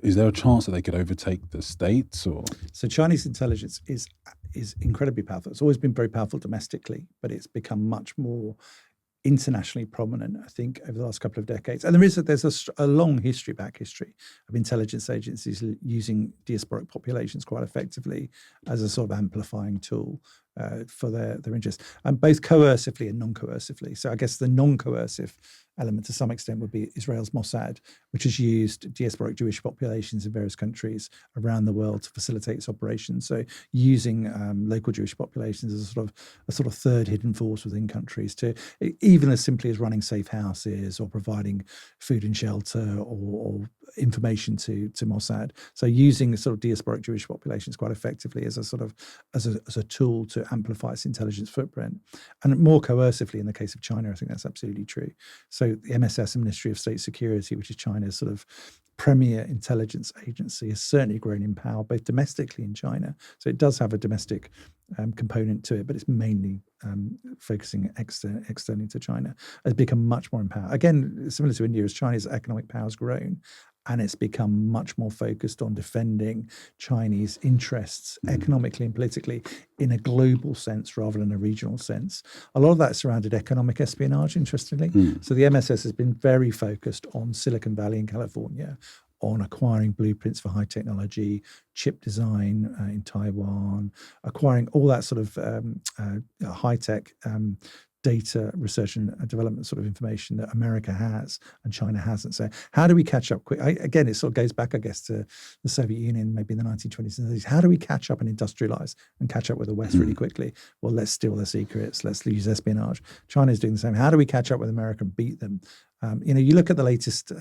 Is there a chance that they could overtake the States? Or So Chinese intelligence is incredibly powerful. It's always been very powerful domestically, but it's become much more internationally prominent, I think, over the last couple of decades. And there's a long history of intelligence agencies using diasporic populations quite effectively as a sort of amplifying tool for their interests, and both coercively and non-coercively. So I guess the non-coercive element to some extent would be Israel's Mossad, which has used diasporic Jewish populations in various countries around the world to facilitate its operations. So using local Jewish populations as a sort of third hidden force within countries, to even as simply as running safe houses or providing food and shelter or information to Mossad. So using sort of diasporic Jewish populations quite effectively as a tool to amplify its intelligence footprint, and more coercively in the case of China, I think that's absolutely true. So the MSS, Ministry of State Security, which is China's sort of premier intelligence agency, has certainly grown in power both domestically in China. So it does have a domestic component to it, but it's mainly focusing externally to China. Has become much more in power. Again, similar to India, as China's economic power has grown, and it's become much more focused on defending Chinese interests economically and politically in a global sense rather than a regional sense. A lot of that surrounded economic espionage, interestingly. So the MSS has been very focused on Silicon Valley in California, on acquiring blueprints for high technology, chip design in Taiwan, acquiring all that sort of high-tech data research and development sort of information that America has and China hasn't. So how do we catch up quick? Again, it sort of goes back, I guess, to the Soviet Union, maybe in the 1920s and 30s. How do we catch up and industrialize and catch up with the West really quickly? Well, let's steal their secrets. Let's use espionage. China's doing the same. How do we catch up with America and beat them? You look at the latest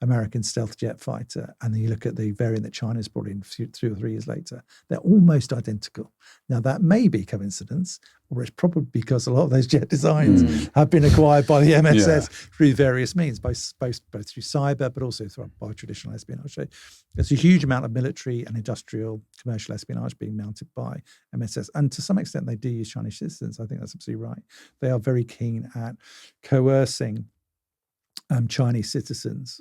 American stealth jet fighter, and then you look at the variant that China's brought in 2 or 3 years later. They're almost identical. Now, that may be coincidence, or it's probably because a lot of those jet designs have been acquired by the MSS through various means, both through cyber, but also by traditional espionage. So there's a huge amount of military and industrial commercial espionage being mounted by MSS. And to some extent, they do use Chinese citizens. I think that's absolutely right. They are very keen at coercing Chinese citizens,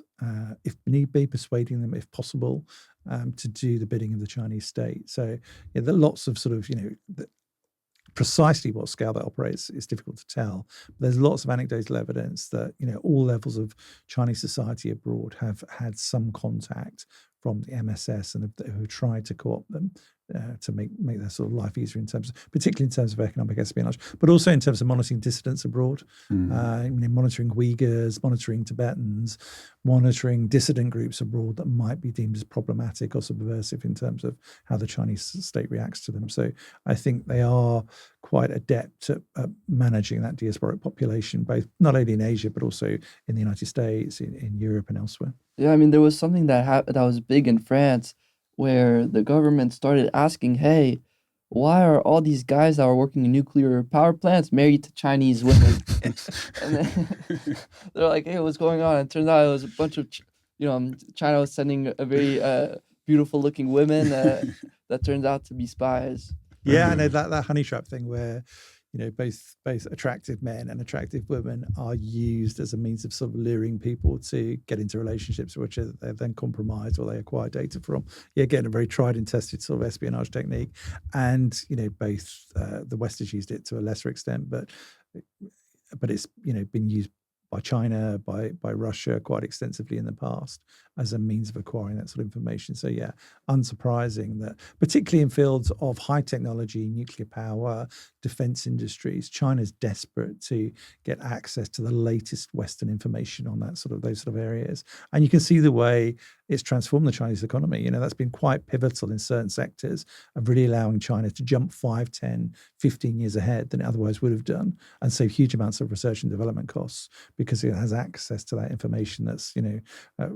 if need be, persuading them, if possible, to do the bidding of the Chinese state. So there are lots of sort of, precisely what scale that operates is difficult to tell. But there's lots of anecdotal evidence that, all levels of Chinese society abroad have had some contact from the MSS and who tried to co-opt them to make their sort of life easier particularly in terms of economic espionage, but also in terms of monitoring dissidents abroad, monitoring Uyghurs, monitoring Tibetans, monitoring dissident groups abroad that might be deemed as problematic or subversive in terms of how the Chinese state reacts to them. So I think they are quite adept at managing that diasporic population, both not only in Asia, but also in the United States, in Europe and elsewhere. Yeah, I mean, there was something that was big in France where the government started asking, hey, why are all these guys that are working in nuclear power plants married to Chinese women? And then they're like, hey, what's going on? And it turns out it was a bunch of, China was sending a very beautiful looking women that turned out to be spies. Yeah, I know that honey trap thing where, both attractive men and attractive women are used as a means of sort of luring people to get into relationships which they're then compromised or they acquire data from. Yeah, again, a very tried and tested sort of espionage technique. And, both the West has used it to a lesser extent, but it's, been used by China, by Russia quite extensively in the past as a means of acquiring that sort of information. So yeah, unsurprising that particularly in fields of high technology, nuclear power, defense industries, China's desperate to get access to the latest Western information on those sort of areas. And you can see the way it's transformed the Chinese economy. That's been quite pivotal in certain sectors of really allowing China to jump 5, 10, 15 years ahead than it otherwise would have done and save huge amounts of research and development costs because it has access to that information that's,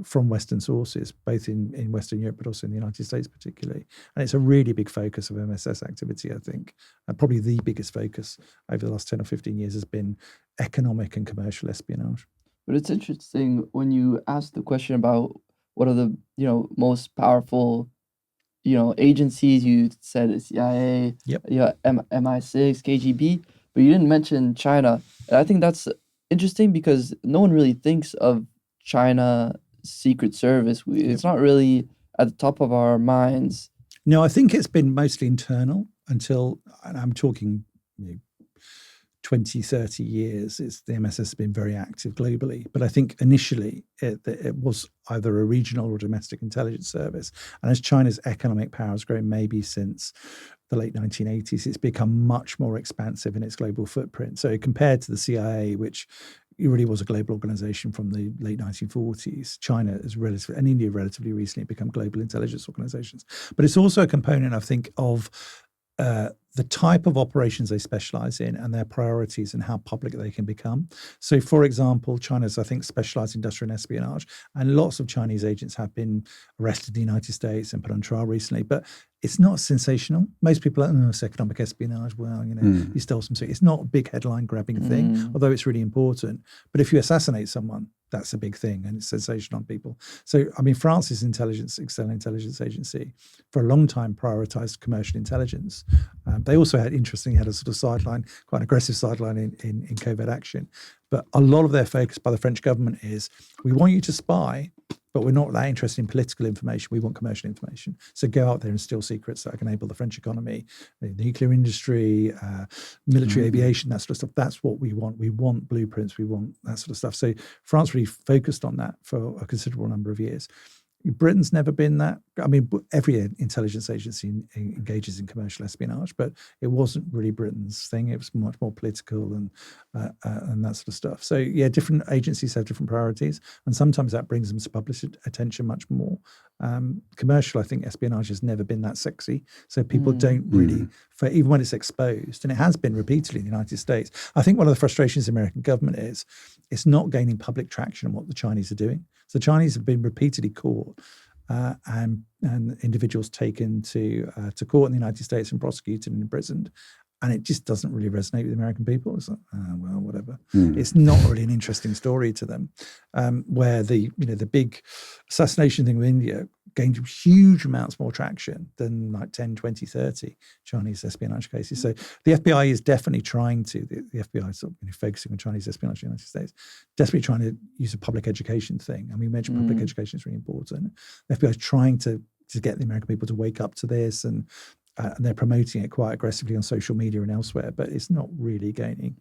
from Western sources, both in Western Europe, but also in the United States particularly. And it's a really big focus of MSS activity, I think. And probably the biggest focus over the last 10 or 15 years has been economic and commercial espionage. But it's interesting when you ask the question about what are the, most powerful, agencies. You said CIA, MI6, KGB, but you didn't mention China. And I think that's interesting because no one really thinks of China Secret Service. It's not really at the top of our minds? No, I think it's been mostly internal until, and I'm talking 20, 30 years. The MSS has been very active globally. But I think initially it was either a regional or domestic intelligence service. And as China's economic power has grown maybe since the late 1980s, it's become much more expansive in its global footprint. So compared to the CIA, which it really was a global organization from the late 1940s. China is relatively, and India relatively recently become global intelligence organizations. But it's also a component, I think, of the type of operations they specialize in and their priorities and how public they can become. So, for example, China's, I think, specialized industrial and espionage, and lots of Chinese agents have been arrested in the United States and put on trial recently. But it's not sensational. Most people are like, oh, it's economic espionage. Well, you stole some secret. It's not a big headline grabbing thing, although it's really important. But if you assassinate someone, that's a big thing and it's sensational on people. So, I mean, France's external intelligence agency for a long time prioritized commercial intelligence. They also had a sort of sideline, quite an aggressive sideline in covert action. But a lot of their focus by the French government is, we want you to spy, but we're not that interested in political information. We want commercial information. So go out there and steal secrets that can enable the French economy, the nuclear industry, military aviation, that sort of stuff. That's what we want. We want blueprints. We want that sort of stuff. So France really focused on that for a considerable number of years. Britain's never been that. I mean, every intelligence agency engages in commercial espionage, but it wasn't really Britain's thing. It was much more political and that sort of stuff. So yeah, different agencies have different priorities, and sometimes that brings them to public attention much more. Commercial, I think, espionage has never been that sexy, so people don't really, even when it's exposed, and it has been repeatedly in the United States. I think one of the frustrations of the American government is it's not gaining public traction on what the Chinese are doing. So the Chinese have been repeatedly caught and individuals taken to court in the United States and prosecuted and imprisoned. And it just doesn't really resonate with American people. It's like, well, whatever. It's not really an interesting story to them. Where the big assassination thing with India gained huge amounts more traction than like 10, 20, 30 Chinese espionage cases. So the FBI is definitely trying to, the FBI is sort of focusing on Chinese espionage in the United States, desperately trying to use a public education thing. And we mentioned public education is really important. The FBI is trying to get the American people to wake up to this, and they're promoting it quite aggressively on social media and elsewhere, but it's not really gaining